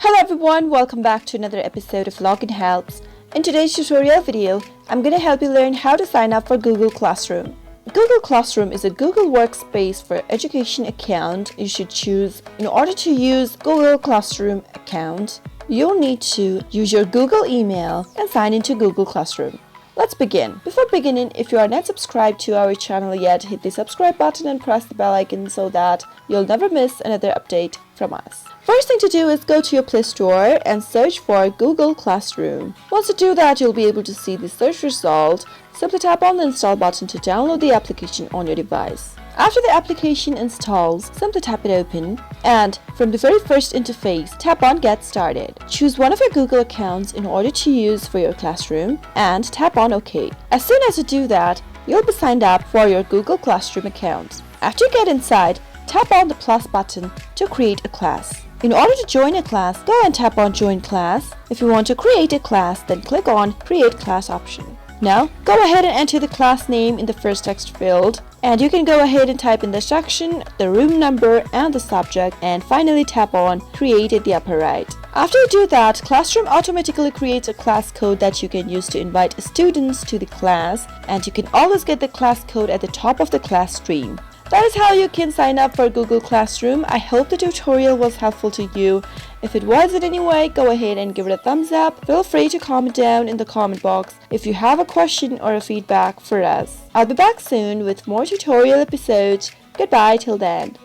Hello everyone, welcome back to another episode of Login Helps. In today's tutorial video, I'm going to help you learn how to sign up for Google Classroom. Google Classroom is a Google Workspace for education account you should choose. In order to use Google Classroom account, you'll need to use your Google email and sign into Google Classroom. Let's begin. Before beginning, if you are not subscribed to our channel yet, hit the subscribe button and press the bell icon so that you'll never miss another update from us. First thing to do is go to your Play Store and search for Google Classroom. Once you do that, you'll be able to see the search result. Simply tap on the install button to download the application on your device. After the application installs, simply tap it open, and from the very first interface, tap on Get Started. Choose one of your Google accounts in order to use for your classroom, and tap on OK. As soon as you do that, you'll be signed up for your Google Classroom account. After you get inside, tap on the plus button to create a class. In order to join a class, go and tap on Join Class. If you want to create a class, then click on Create Class option. Now, go ahead and enter the class name in the first text field, and you can go ahead and type in the section, the room number, and the subject, and finally tap on Create at the upper right. After you do that, Classroom automatically creates a class code that you can use to invite students to the class, and you can always get the class code at the top of the class stream. That is how you can sign up for Google Classroom. I hope the tutorial was helpful to you. If it was in any way, go ahead and give it a thumbs up. Feel free to comment down in the comment box if you have a question or a feedback for us. I'll be back soon with more tutorial episodes. Goodbye till then.